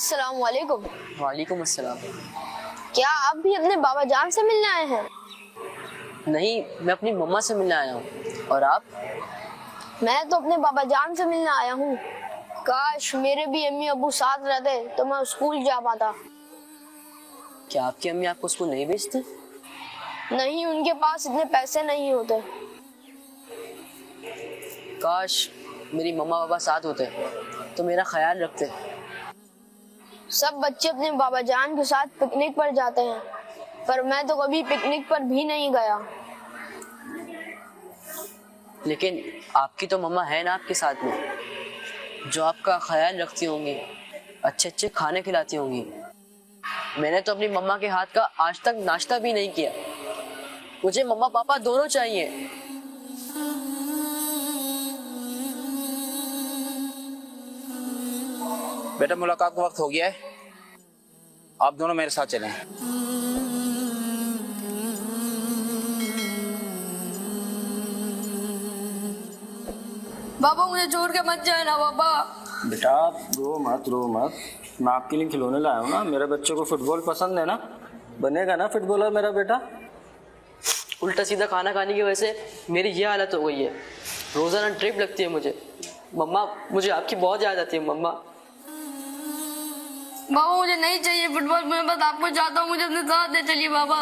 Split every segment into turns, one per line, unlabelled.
अस्सलाम वालेकुम।
वालेकुम अस्सलाम।
क्या आप भी अपने बाबा जान से मिलने आए हैं?
नहीं, मैं अपनी मम्मा से मिलने आया हूँ। और आप?
मैं तो अपने बाबा जान से मिलने आया हूँ। काश मेरे भी अम्मी अबू साथ रहते तो मैं स्कूल जा पाता।
क्या आपकी अम्मी आपको स्कूल नहीं भेजती?
नहीं, उनके पास इतने पैसे नहीं होते।
काश मेरी मम्मा पापा साथ होते तो मेरा ख्याल रखते।
सब बच्चे अपने बाबा जान के साथ पिकनिक पर जाते हैं, पर मैं तो कभी पिकनिक पर भी नहीं गया।
लेकिन आपकी तो मम्मा है ना आपके साथ में, जो आपका ख्याल रखती होंगी, अच्छे अच्छे खाने खिलाती होंगी। मैंने तो अपनी मम्मा के हाथ का आज तक नाश्ता भी नहीं किया। मुझे मम्मा पापा दोनों चाहिए।
बेटा मुलाकात का वक्त हो गया है, आप दोनों मेरे साथ चलें।
बाबा मुझे छोड़ के मत जाए ना बाबा।
बेटा रो मत, मैं आपके लिए खिलौने लाया हूँ ना। मेरे बच्चे को फुटबॉल पसंद है ना, बनेगा ना फुटबॉलर मेरा बेटा।
उल्टा सीधा खाना खाने की वजह से मेरी ये हालत हो गई है। रोजाना ट्रिप लगती है मुझे। मम्मा, मुझे आपकी बहुत याद आती है मम्मा।
बाबा मुझे नहीं चाहिए फुटबॉल, मैं बस आपको चाहता हूँ, मुझे अपने साथ ले चलिए बाबा।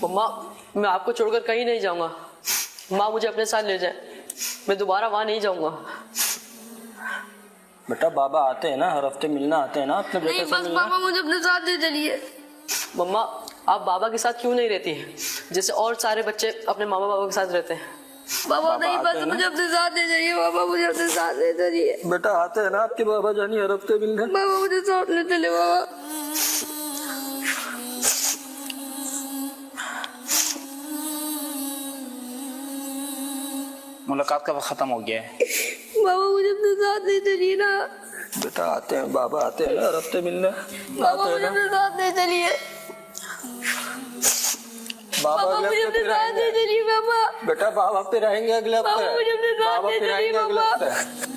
मम्मा, मैं आपको छोड़कर कहीं नहीं जाऊंगा। माँ मुझे अपने साथ ले जाए, मैं दोबारा वहां नहीं जाऊंगा।
बेटा बाबा आते हैं ना, हर हफ्ते मिलना आते हैं ना अपने बेटे से मिलना।
बाबा मुझे अपने साथ ले चलिए।
मम्मा, आप बाबा के साथ क्यों नहीं रहती हैं जैसे और सारे बच्चे अपने मामा बाबा के साथ रहते हैं?
बाबा नहीं, बस मुझे अपने साथ ले जाइए बाबा, मुझे अपने साथ ले जाइए।
बेटा आते हैं ना आपके बाबा जानी हर हफ्ते मिलने।
बाबा मुझे साथ ले चले बाबा।
मुलाकात का वक्त खत्म हो गया है।
बाबा मुझे अपने साथ ले चलिए ना।
बेटा आते हैं, बाबा आते हैं ना हर हफ्ते मिलने।
बाबा मुझे अपने साथ ले चलिए।
बाबा
मुझे
अगले
अपने
हफ्ते
साथ ले चलिए बाबा।
बेटा बाबा फिर आएंगे अगले हफ्ते।
बाबा मुझे अपने साथ
बाबा
ले
फिर
चलिए
आएंगे अगले
बाबा।
हफ्ते।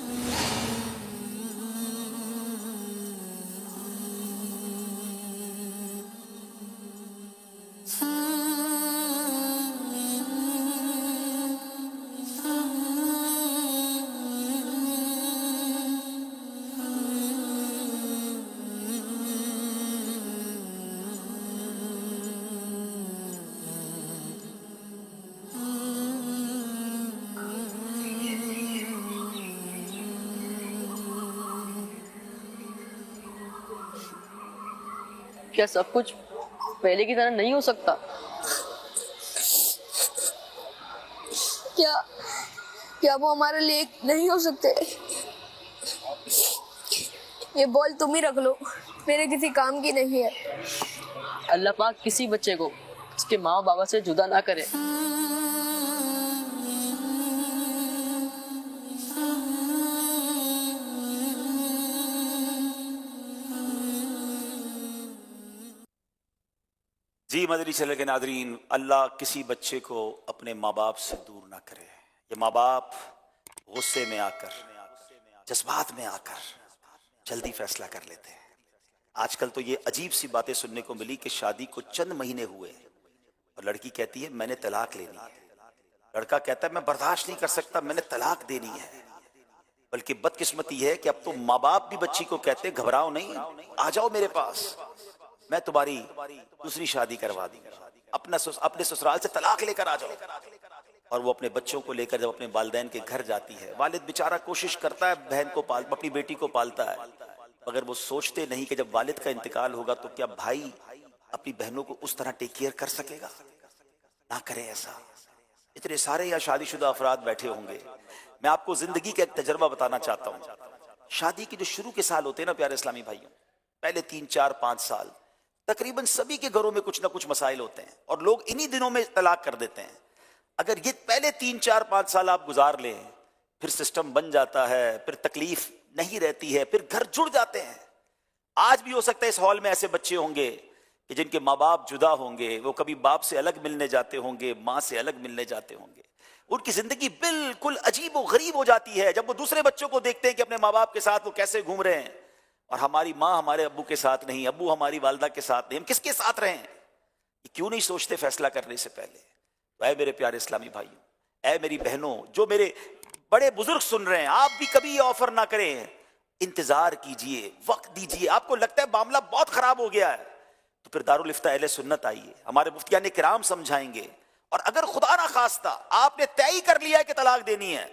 क्या सब कुछ पहले की तरह नहीं हो सकता?
क्या क्या वो हमारे लिए नहीं हो सकते? ये बॉल तुम ही रख लो, मेरे किसी काम की नहीं है।
अल्लाह पाक किसी बच्चे को उसके माँ बाबा से जुदा ना करे।
जी मदनी चैनल के नादरीन, अल्लाह किसी बच्चे को अपने माँ बाप से दूर ना करे। ये माँ बाप गुस्से में आकर, जज्बात में आकर जल्दी फैसला कर लेते हैं। आजकल तो ये अजीब सी बातें सुनने को मिली कि शादी को चंद महीने हुए और लड़की कहती है मैंने तलाक लेनी है, लड़का कहता है मैं बर्दाश्त नहीं कर सकता, मैंने तलाक देनी है। बल्कि बदकिस्मती है कि अब तो माँ बाप भी बच्ची को कहते हैं घबराओ नहीं, आ जाओ मेरे पास, मैं तुम्हारी दूसरी शादी करवा दूंगा, अपने ससुराल से तलाक लेकर आ जाओ। और वो अपने बच्चों को लेकर जब अपने वालिदैन के घर जाती है, वालिद बेचारा कोशिश करता है बहन को अपनी बेटी को पालता है, मगर वो सोचते नहीं कि जब वालिद का इंतकाल होगा तो क्या भाई अपनी बहनों को उस तरह टेक केयर कर सकेगा? ना करे ऐसा। इतने सारे या शादीशुदा अफराद बैठे होंगे, मैं आपको जिंदगी का एक तजर्बा बताना चाहता हूँ। शादी के जो शुरू के साल होते हैं ना प्यारे इस्लामी भाइयों, पहले 3, 4, 5 साल तकरीबन सभी के घरों में कुछ ना कुछ मसाइल होते हैं और लोग इन्हीं दिनों में तलाक कर देते हैं। अगर ये पहले 3, 4, 5 साल आप गुजार लें, फिर सिस्टम बन जाता है, फिर तकलीफ नहीं रहती है, फिर घर जुड़ जाते हैं। आज भी हो सकता है इस हॉल में ऐसे बच्चे होंगे कि जिनके माँ बाप जुदा होंगे, वो कभी बाप से अलग मिलने जाते होंगे, माँ से अलग मिलने जाते होंगे, उनकी जिंदगी बिल्कुल अजीब व गरीब हो जाती है जब वो दूसरे बच्चों को देखते हैं कि अपने माँ बाप के साथ वो कैसे घूम रहे हैं, और हमारी माँ हमारे अब्बू के साथ नहीं, अब्बू हमारी वालदा के साथ नहीं, हम किसके साथ रहें? ये क्यों नहीं सोचते फैसला करने से पहले? तो ऐ मेरे प्यारे इस्लामी भाइयों, ऐ मेरी बहनों, जो मेरे बड़े बुजुर्ग सुन रहे हैं, आप भी कभी ये ऑफर ना करें, इंतजार कीजिए, वक्त दीजिए। आपको लगता है मामला बहुत खराब हो गया है, तो फिर दारुल इफ्ता अहले सुन्नत आइए, हमारे मुफ्तियान किराम समझाएंगे। और अगर खुदा ना खास्ता आपने तय ही कर लिया है कि तलाक देनी है,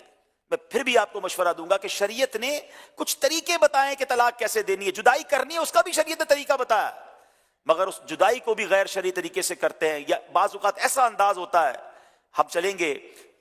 मैं फिर भी आपको मशवरा दूंगा कि शरीयत ने कुछ तरीके बताए कि तलाक कैसे देनी है, जुदाई करनी है उसका भी शरीयत ने तरीका बताया, मगर उस जुदाई को भी गैर शरई तरीके से करते हैं, या बाज़ औक़ात ऐसा अंदाज होता है। हम चलेंगे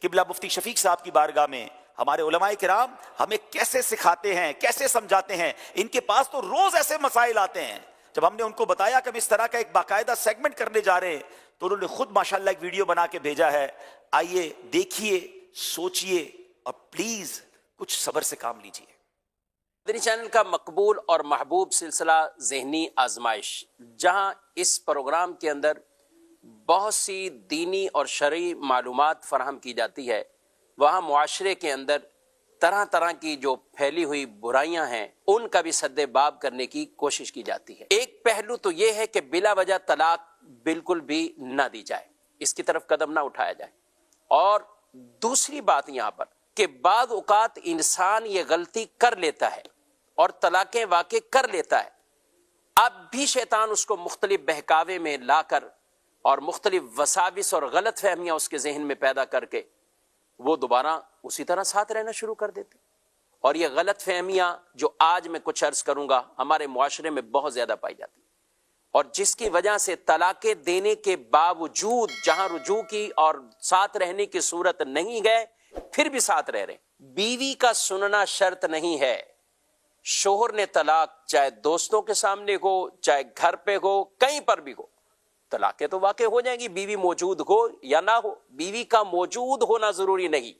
किबला मुफ्ती शफीक साहब की बारगाह में, हमारे उलमाए किराम हमें कैसे सिखाते हैं, कैसे समझाते हैं। इनके पास तो रोज ऐसे मसाइल आते हैं, जब हमने उनको बताया कि हम इस तरह का एक बाकायदा सेगमेंट करने जा रहे हैं, तो उन्होंने खुद माशाल्लाह एक वीडियो बना के भेजा है। आइए देखिए, सोचिए और प्लीज कुछ सब्र से काम लीजिए।
मदनी चैनल का मकबूल और महबूब सिलसिला ज़हनी आजमाइश, जहां इस प्रोग्राम के अंदर बहुत सी दीनी और शरई मालूमात फराहम की जाती है, वहाँ मुआशरे के अंदर तरह तरह की जो फैली हुई बुराइयां हैं उनका भी सद्देबाब करने की कोशिश की जाती है। एक पहलू तो ये है कि बिला वजह तलाक बिल्कुल भी ना दी जाए, इसकी तरफ कदम ना उठाया जाए। और दूसरी बात यहाँ पर कि बाद औकात इंसान ये गलती कर लेता है और तलाक़ें वाक़ई कर लेता है, अब भी शैतान उसको मुख्तलिफ बहकावे में लाकर और मुख्तलिफ वसाविस और गलत फहमियाँ उसके जहन में पैदा करके वो दोबारा उसी तरह साथ रहना शुरू कर देते। और ये गलत फहमियाँ जो आज मैं कुछ अर्ज करूंगा हमारे मुआशरे में बहुत ज्यादा पाई जाती, और जिसकी वजह से तलाक़ें देने के बावजूद जहां रुजू की और साथ रहने की सूरत नहीं गए, फिर भी साथ रह रहे। बीवी का सुनना शर्त नहीं है। शोहर ने तलाक चाहे दोस्तों के सामने हो, चाहे घर पे हो, कहीं पर भी हो, तलाक़ें तो वाक़ई हो जाएंगी, बीवी मौजूद हो या ना हो। बीवी का मौजूद होना जरूरी नहीं।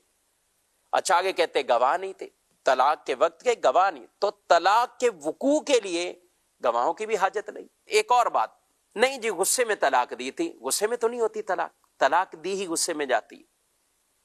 अच्छा, आगे कहते गवाह नहीं थे, तलाक के वक्त के गवाह नहीं, तो तलाक के वकू के लिए गवाहों की भी हाजत नहीं। एक और बात, नहीं जी गुस्से में तलाक दी थी, गुस्से में तो नहीं होती तलाक, तलाक दी ही गुस्से में जाती।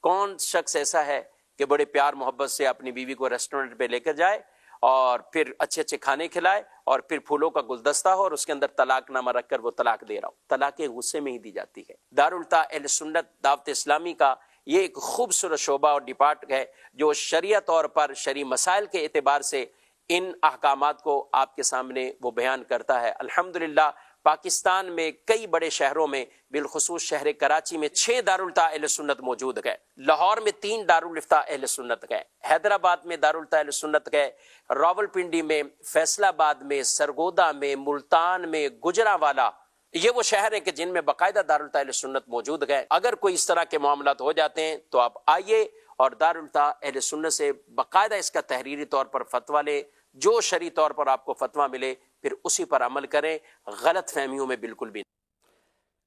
कौन शख्स ऐसा है कि बड़े प्यार मोहब्बत से अपनी बीवी को रेस्टोरेंट पे लेकर जाए और फिर अच्छे अच्छे खाने खिलाए और फिर फूलों का गुलदस्ता हो और उसके अंदर तलाकनामा रखकर वो तलाक दे रहा हो? तलाक़ें गुस्से में ही दी जाती है। दारुल अहले सुन्नत दावत इस्लामी का ये एक खूबसूरत शोबा और डिपार्ट है जो शरिया तौर पर शरी मसाइल के एतबार से इन अहकामात को आपके सामने वो बयान करता है। अल्हम्दुलिल्लाह पाकिस्तान में कई बड़े शहरों में, बिलखुसूस शहर कराची में 6 दारुल अहले सुन्नत मौजूद है, लाहौर में 3 दारुल अहले सुन्नत है, हैदराबाद में दारुल अहले सुन्नत है, रावलपिंडी में, फैसलाबाद में, सरगोदा में, मुल्तान में, गुजरावाला, ये वो शहर है कि जिनमें बाकायदा दारुल अहले सुन्नत मौजूद है। अगर कोई इस तरह के मामलात हो जाते हैं तो आप आइए और दारुल अहले सुन्नत से बाकायदा इसका तहरीरी तौर पर फतवा ले, जो शरी तौर पर आपको फतवा मिले फिर उसी पर अमल करें, गलत फहमियों में बिल्कुल भी।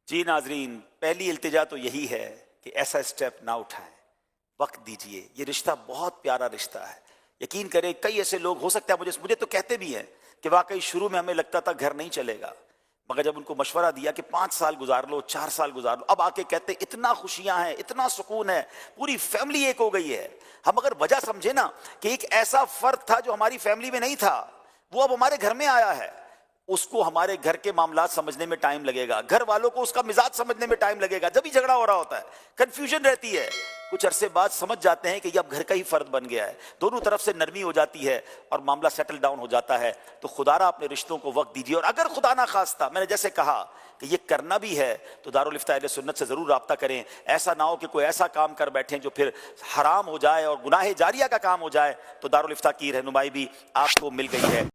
जी नाजरीन, पहली इल्तिजा तो यही है कि ऐसा स्टेप ना उठाएं, वक्त दीजिए। ये रिश्ता बहुत प्यारा रिश्ता है, यकीन करें। कई ऐसे लोग हो सकता है मुझे तो कहते भी हैं कि वाकई शुरू में हमें लगता था घर नहीं चलेगा, मगर जब उनको मशवरा दिया कि 5 साल गुजार लो, 4 साल गुजार लो, अब आके कहते इतना खुशियां हैं, इतना सुकून है, पूरी फैमिली एक हो गई है। हम अगर वजह समझे ना कि एक ऐसा फर्द था जो हमारी फैमिली में नहीं था, वो अब हमारे घर में आया है, उसको हमारे घर के मामलात समझने में टाइम लगेगा, घर वालों को उसका मिजाज समझने में टाइम लगेगा, जब भी झगड़ा हो रहा होता है कंफ्यूजन रहती है। कुछ अरसे बाद समझ जाते हैं कि ये अब घर का ही फर्द बन गया है, दोनों तरफ से नरमी हो जाती है और मामला सेटल डाउन हो जाता है। तो खुदारा अपने रिश्तों को वक्त दीजिए, और अगर खुदा ना खास्ता मैंने जैसे कहा कि ये करना भी है तो दारुल इफ्ता अहले सुन्नत से जरूर राब्ता करें। ऐसा ना हो कि कोई ऐसा काम कर बैठें जो फिर हराम हो जाए और गुनाह जारिया का काम हो जाए, तो दारुल इफ्ता की रहनुमाई भी आपको मिल गई है।